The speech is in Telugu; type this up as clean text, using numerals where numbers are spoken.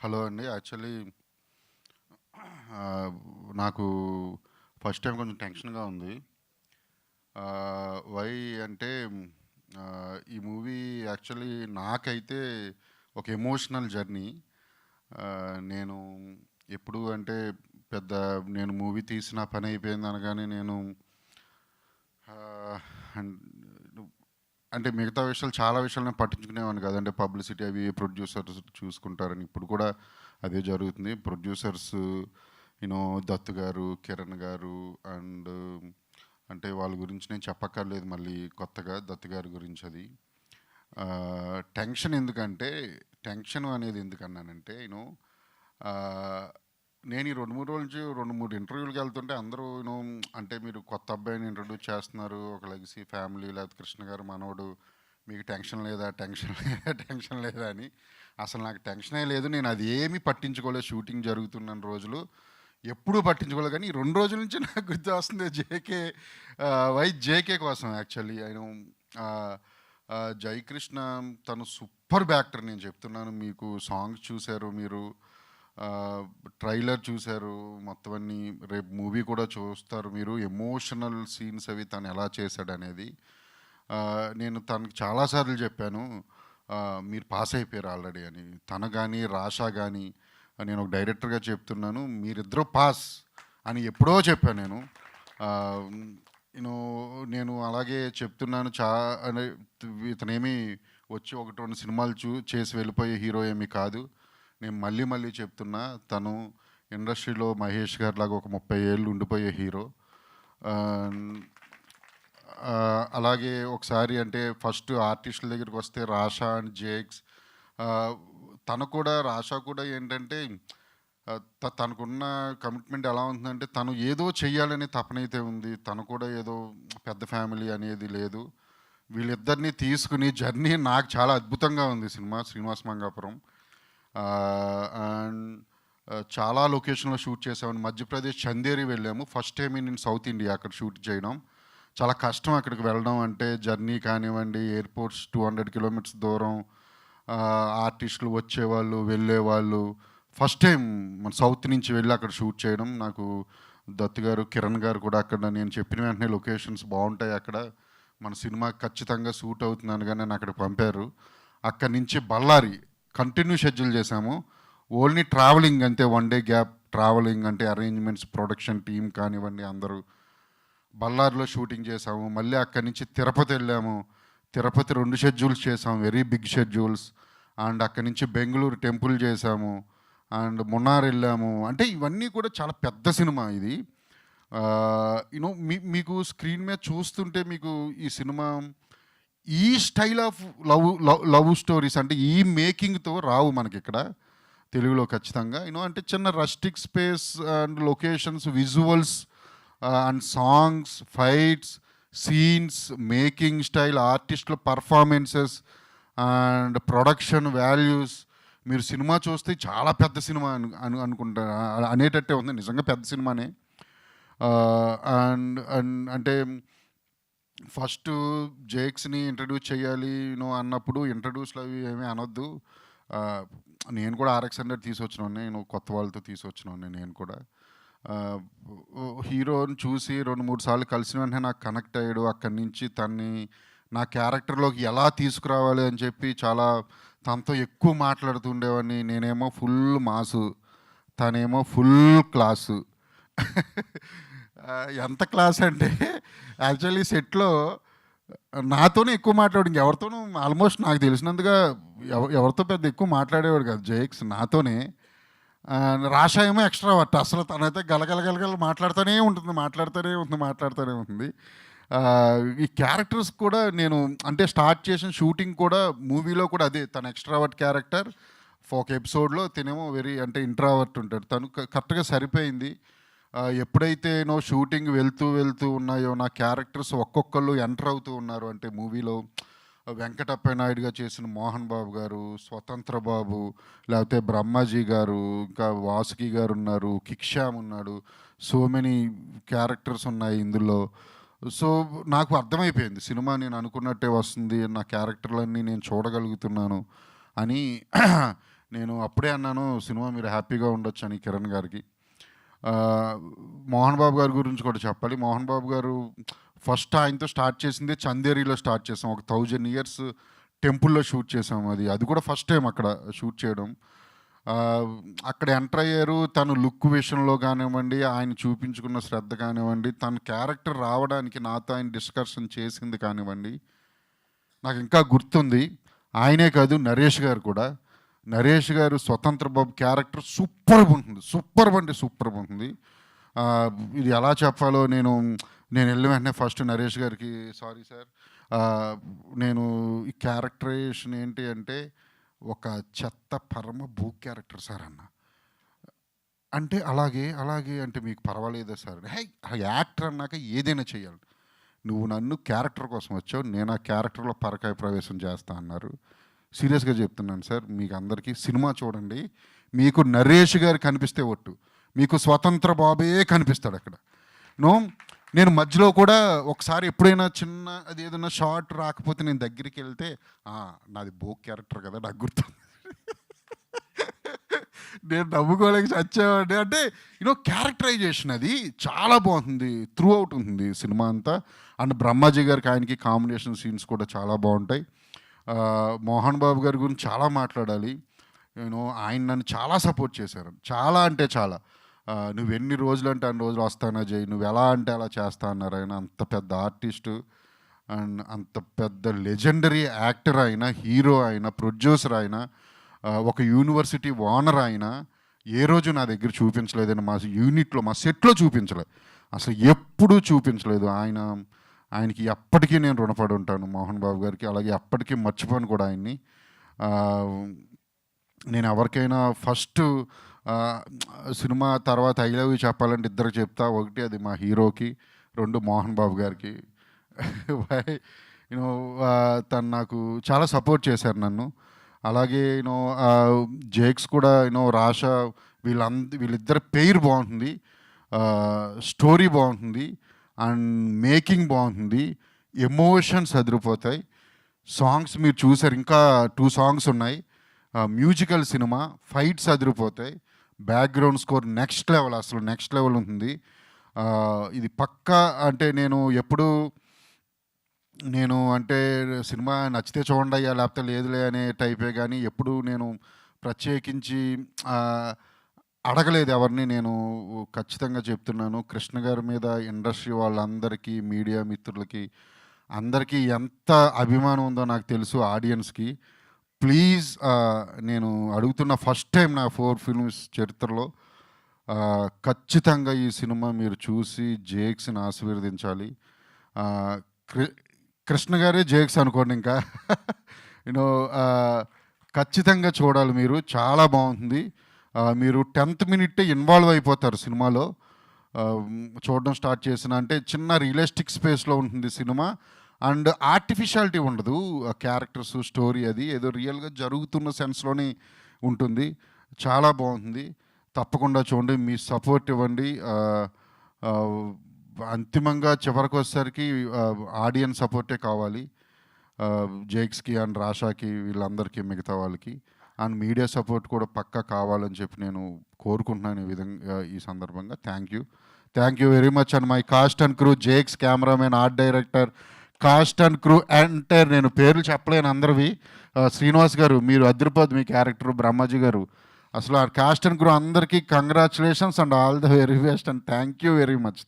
హలో అండి. యాక్చువల్లీ నాకు ఫస్ట్ టైం కొంచెం టెన్షన్‌గా ఉంది. వై అంటే ఈ మూవీ యాక్చువల్లీ నాకైతే ఒక ఎమోషనల్ జర్నీ. నేను ఎప్పుడు అంటే పెద్ద నేను మూవీ తీసిన పని అయిపోయింది అనగానే నేను ఆహ్, అన్ అంటే మిగతా విషయాలు చాలా విషయాలు నేను పట్టించుకునేవాడిని కాదు. అంటే పబ్లిసిటీ అవి ప్రొడ్యూసర్స్ చూసుకుంటారని. ఇప్పుడు కూడా అదే జరుగుతుంది. ప్రొడ్యూసర్స్ దత్తు గారు, కిరణ్ గారు అండ్ అంటే వాళ్ళ గురించి నేను చెప్పక్కర్లేదు మళ్ళీ కొత్తగా దత్తు గారి గురించి అది. టెన్షన్ ఎందుకంటే టెన్షన్ అనేది ఎందుకన్నానంటే నేను ఈ 2, 3 రోజుల నుంచి 2, 3 ఇంటర్వ్యూలకి వెళ్తుంటే అందరూ అంటే మీరు కొత్త అబ్బాయిని ఇంట్రొడ్యూస్ చేస్తున్నారు. ఒక లెగసీ ఫ్యామిలీ లేకపోతే కృష్ణ గారు మనవడు. మీకు టెన్షన్ లేదా? టెన్షన్ లేదా? టెన్షన్ లేదా అని. అసలు నాకు టెన్షనే లేదు. నేను అది ఏమీ పట్టించుకోలేదు. షూటింగ్ జరుగుతున్న రోజులు ఎప్పుడూ పట్టించుకోలేదు. కానీ ఈ 2 రోజుల నుంచి నాకు గుర్తు వస్తుంది జేకే కోసం యాక్చువల్లీ. జయకృష్ణ తను సూపర్ యాక్టర్. నేను చెప్తున్నాను మీకు. సాంగ్స్ చూశారు మీరు, ట్రైలర్ చూశారు, మొత్తం అన్నీ రేపు మూవీ కూడా చూస్తారు మీరు. ఎమోషనల్ సీన్స్ అవి తను ఎలా చేశాడు అనేది. నేను తనకు చాలాసార్లు చెప్పాను, మీరు పాస్ అయిపోయారు ఆల్రెడీ అని. తన కానీ రాషా కానీ నేను ఒక డైరెక్టర్గా చెప్తున్నాను, మీరిద్దరూ పాస్ అని ఎప్పుడో చెప్పాను నేను. నేను అలాగే చెప్తున్నాను. ఇతనేమి వచ్చి 1-2 సినిమాలు చేసి వెళ్ళిపోయే హీరో ఏమీ కాదు. నేను మళ్ళీ మళ్ళీ చెప్తున్నా, తను ఇండస్ట్రీలో మహేష్ గారి లాగా ఒక 30 ఏళ్ళు ఉండిపోయే హీరో. అలాగే ఒకసారి అంటే ఫస్ట్ ఆర్టిస్టుల దగ్గరికి వస్తే రాషా అండ్ జేక్స్, రాషా కూడా ఏంటంటే తనకున్న కమిట్మెంట్ ఎలా ఉంటుందంటే తను ఏదో చెయ్యాలనే తపనైతే ఉంది. తను కూడా ఏదో పెద్ద ఫ్యామిలీ అనేది లేదు. వీళ్ళిద్దరినీ తీసుకుని జర్నీ నాకు చాలా అద్భుతంగా ఉంది సినిమా. శ్రీనివాస్ మంగాపురం అండ్ చాలా లొకేషన్లో షూట్ చేసామని. మధ్యప్రదేశ్ చందేరి వెళ్ళాము. First time in south India అక్కడ షూట్ చేయడం. చాలా కష్టం అక్కడికి వెళ్ళడం అంటే. జర్నీ కానివ్వండి, ఎయిర్పోర్ట్స్ 200 కిలోమీటర్స్ దూరం, ఆర్టిస్టులు వచ్చేవాళ్ళు వెళ్ళేవాళ్ళు. ఫస్ట్ టైం మన సౌత్ నుంచి వెళ్ళి అక్కడ షూట్ చేయడం. నాకు దత్తు గారు, కిరణ్ గారు కూడా అక్కడ నేను చెప్పిన వెంటనే లొకేషన్స్ బాగుంటాయి అక్కడ, మన సినిమా ఖచ్చితంగా షూట్ అవుతుందని కానీ నన్ను అక్కడికి పంపారు. అక్కడి నుంచి బళ్ళారి కంటిన్యూ షెడ్యూల్ చేశాము. ఓన్లీ ట్రావెలింగ్ అంతే, 1 డే గ్యాప్ ట్రావెలింగ్. అంటే అరేంజ్మెంట్స్, ప్రొడక్షన్ టీం కానివ్వండి అందరూ. బళ్ళారిలో షూటింగ్ చేసాము. మళ్ళీ అక్కడి నుంచి తిరుపతి వెళ్ళాము. తిరుపతి 2 షెడ్యూల్స్ చేసాము, వెరీ బిగ్ షెడ్యూల్స్. అండ్ అక్కడి నుంచి బెంగళూరు టెంపుల్ చేసాము అండ్ మున్నార్ వెళ్ళాము. అంటే ఇవన్నీ కూడా చాలా పెద్ద సినిమా ఇది. మీకు స్క్రీన్ మీద చూస్తుంటే మీకు ఈ సినిమా ఈ స్టైల్ ఆఫ్ లవ్ స్టోరీస్ అంటే ఈ మేకింగ్తో రావు మనకి ఇక్కడ తెలుగులో ఖచ్చితంగా. అంటే చిన్న rustic space and locations, visuals and songs, fights, scenes, making style, ఆర్టిస్టుల పర్ఫార్మెన్సెస్ అండ్ ప్రొడక్షన్ వాల్యూస్. మీరు సినిమా చూస్తే చాలా పెద్ద సినిమా అనుకుంటా అనేటట్టే ఉంది. నిజంగా పెద్ద సినిమానే. అండ్ అంటే ఫస్ట్ జేక్స్ని ఇంట్రడ్యూస్ చేయాలి అన్నప్పుడు ఇంట్రడ్యూస్లు అవి ఏమీ అనొద్దు. నేను కూడా RX-100 తీసుకొచ్చినాను, నేను కొత్త వాళ్ళతో తీసుకొచ్చినాను. నేను కూడా హీరోని చూసి 2-3 సార్లు కలిసిన వెంటనే నాకు కనెక్ట్ అయ్యాడు. అక్కడి నుంచి తన్ని నా క్యారెక్టర్లోకి ఎలా తీసుకురావాలి అని చెప్పి చాలా తనతో ఎక్కువ మాట్లాడుతుండేవాడిని. నేనేమో ఫుల్ మాసు, తనేమో ఫుల్ క్లాసు. ఎంత క్లాస్ అంటే యాక్చువల్లీ సెట్లో నాతోనే ఎక్కువ మాట్లాడు. ఎవరితోనూ ఆల్మోస్ట్ నాకు తెలిసినందుగా ఎవరితో పెద్ద ఎక్కువ మాట్లాడేవాడు కాదు జేక్స్, నాతోనే. రాషా ఏమో ఎక్స్ట్రా వర్ట్. అసలు తనైతే గలగల మాట్లాడుతూనే ఉంటుంది. ఈ క్యారెక్టర్స్ కూడా నేను అంటే స్టార్ట్ చేసిన షూటింగ్ కూడా మూవీలో కూడా అదే, తన ఎక్స్ట్రావర్ట్ క్యారెక్టర్. ఒక ఎపిసోడ్లో తినేమో వెరీ అంటే ఇంట్రావర్ట్ ఉంటాడు. తను కరెక్ట్గా సరిపోయింది. ఎప్పుడైతే షూటింగ్ వెళ్తూ ఉన్నాయో నా క్యారెక్టర్స్ ఒక్కొక్కళ్ళు ఎంటర్ అవుతూ ఉన్నారు. అంటే మూవీలో వెంకటప్ప నాయుడుగా చేసిన మోహన్ బాబు గారు, స్వతంత్ర బాబు, లేకపోతే బ్రహ్మాజీ గారు, ఇంకా వాసుకి గారు ఉన్నారు, కిక్షామ్ ఉన్నాడు. సో మెనీ క్యారెక్టర్స్ ఉన్నాయి ఇందులో. సో నాకు అర్థమైపోయింది సినిమా నేను అనుకున్నట్టే వస్తుంది, నా క్యారెక్టర్లన్నీ నేను చూడగలుగుతున్నాను అని. నేను అప్పుడే అన్నాను సినిమా మీరు హ్యాపీగా ఉండొచ్చు అని కిరణ్ గారికి. ఆహ్, మోహన్ బాబు గారి గురించి కూడా చెప్పాలి. మోహన్ బాబు గారు ఫస్ట్ ఆయనతో స్టార్ట్ చేసిందే చందేరిలో స్టార్ట్ చేసాం. ఒక 1000 ఇయర్స్ టెంపుల్‌లో షూట్ చేసాం అది. అది కూడా ఫస్ట్ టైం అక్కడ షూట్ చేయడం. ఆహ్, అక్కడ ఎంటర్ అయ్యారు. తను లుక్ విషయంలో కానివ్వండి, ఆయన చూపించుకున్న శ్రద్ధ కానివ్వండి, తన క్యారెక్టర్ రావడానికి నాతో ఆయన డిస్కషన్ చేసింది కానివ్వండి, నాకు ఇంకా గుర్తుంది. ఆయనే కాదు నరేష్ గారు కూడా. నరేష్ గారు స్వతంత్ర బాబు క్యారెక్టర్ సూపర్బ్ ఉంటుంది. సూపర్బ్ అంటే సూపర్బ్ ఉంటుంది. ఇది ఎలా చెప్పాలో నేను వెళ్ళిన వెంటనే ఫస్ట్ నరేష్ గారికి సారీ సార్, నేను ఈ క్యారెక్టరైజేషన్ ఏంటి అంటే ఒక చెత్త పరమ భూ క్యారెక్టర్ సార్ అన్న. అంటే అలాగే అంటే మీకు పర్వాలేదా సార్? హే! యాక్టర్ అన్నాక ఏదైనా చేయాలి. నువ్వు నన్ను క్యారెక్టర్ కోసం వచ్చావు. నేను ఆ క్యారెక్టర్‌లో పరకాయ ప్రవేశం చేస్తా అన్నారు. సీరియస్‌గా చెప్తున్నాను సార్. మీకు అందరికీ సినిమా చూడండి. మీకు నరేష్ గారు కనిపిస్తే ఒట్టు. మీకు స్వతంత్ర బాబే కనిపిస్తాడు అక్కడ. నో నేను మధ్యలో కూడా ఒకసారి ఎప్పుడైనా చిన్న అది ఏదైనా షార్ట్ రాకపోతే నేను దగ్గరికి వెళ్తే నాది బోక్ క్యారెక్టర్ కదా నాకు గుర్తుంది. నేను నవ్వుకోలేక చచ్చేవాడిని. అంటే క్యారెక్టరైజేషన్ అది చాలా బాగుంటుంది. త్రూ అవుట్ ఉంటుంది సినిమా అంతా. అండ్ బ్రహ్మాజీ గారికి ఆయనకి కాంబినేషన్ సీన్స్ కూడా చాలా బాగుంటాయి. మోహన్ బాబు గారి గురించి చాలా మాట్లాడాలి. ఆయన నన్ను చాలా సపోర్ట్ చేశారు. చాలా అంటే చాలా. నువ్వు ఎన్ని రోజులు అంటే అన్ని రోజులు వస్తానా జై, నువ్వు ఎలా అంటే అలా చేస్తా అన్నారు ఆయన. అంత పెద్ద ఆర్టిస్టు అండ్ అంత పెద్ద లెజెండరీ యాక్టర్ అయినా, హీరో అయినా, ప్రొడ్యూసర్ అయినా, ఒక యూనివర్సిటీ ఓనర్ అయినా ఏ రోజు నా దగ్గర చూపించలేదని, మా యూనిట్లో మా సెట్లో చూపించలేదు, అసలు ఎప్పుడూ చూపించలేదు. ఆయనకి ఎప్పటికీ నేను రుణపడి ఉంటాను మోహన్ బాబు గారికి. అలాగే ఎప్పటికీ మర్చిపోను కూడా ఆయన్ని. నేను ఎవరికైనా ఫస్ట్ సినిమా తర్వాత ఐ లవ్ యూ చెప్పాలంటే ఇద్దరికి చెప్తా. ఒకటి అది మా హీరోకి, 2 మోహన్ బాబు గారికి. తను నాకు చాలా సపోర్ట్ చేశారు నన్ను. అలాగే జేక్స్ కూడా రాషా వీళ్ళిద్దరి పెయిర్ బాగుంటుంది. స్టోరీ బాగుంటుంది అండ్ మేకింగ్ బాగుంటుంది. ఎమోషన్స్ అదిరిపోతాయి. సాంగ్స్ మీరు చూసారు, ఇంకా 2 సాంగ్స్ ఉన్నాయి. మ్యూజికల్ సినిమా, ఫైట్స్ అదిరిపోతాయి. బ్యాక్గ్రౌండ్ స్కోర్ నెక్స్ట్ లెవెల్, అసలు నెక్స్ట్ లెవెల్ ఉంటుంది. ఇది పక్కా అంటే నేను అంటే సినిమా నచ్చితే చూడండి అయ్యా లేకపోతే లేదులే అనే టైపే, కానీ ఎప్పుడు నేను ప్రత్యేకించి అడగలేదు ఎవరిని. నేను ఖచ్చితంగా చెప్తున్నాను, కృష్ణ గారి మీద ఇండస్ట్రీ వాళ్ళందరికీ, మీడియా మిత్రులకి అందరికీ ఎంత అభిమానం ఉందో నాకు తెలుసు, ఆడియన్స్కి. ప్లీజ్ నేను అడుగుతున్న ఫస్ట్ టైం నా 4 ఫిల్మ్స్ చరిత్రలో ఖచ్చితంగా ఈ సినిమా మీరు చూసి జేక్స్ని ఆశీర్వదించాలి. కృష్ణ గారే జేక్స్ అనుకోండి ఇంకా. ఖచ్చితంగా చూడాలి మీరు, చాలా బాగుంటుంది. మీరు 10th మినిట్ ఇన్వాల్వ్ అయిపోతారు సినిమాలో. చూడడం స్టార్ట్ చేసిన అంటే చిన్న రియలిస్టిక్ స్పేస్లో ఉంటుంది సినిమా. అండ్ ఆర్టిఫిషియాలిటీ ఉండదు. క్యారెక్టర్స్, స్టోరీ అది ఏదో రియల్గా జరుగుతున్న సెన్స్లోనే ఉంటుంది. చాలా బాగుంటుంది. తప్పకుండా చూడండి, మీ సపోర్ట్ ఇవ్వండి. అంతిమంగా చివరికి వచ్చేసరికి ఆడియన్స్ సపోర్టే కావాలి. జేక్స్కి అండ్ రాషాకి, వీళ్ళందరికీ, మిగతా వాళ్ళకి. అండ్ మీడియా సపోర్ట్ కూడా పక్కా కావాలని చెప్పి నేను కోరుకుంటున్నాను ఈ సందర్భంగా. Thank you very much. And my cast and crew, Jakes cameraman, art director, cost and crew entire, నేను పేర్లు చెప్పలేను అందరివి. శ్రీనివాస్ గారు మీరు అదిరిపోద్ది మీ క్యారెక్టర్. బ్రహ్మాజీ గారు, అసలు ఆ కాస్ట్ అండ్ క్రూ అందరికీ congratulations and all the very best. And thank you very much.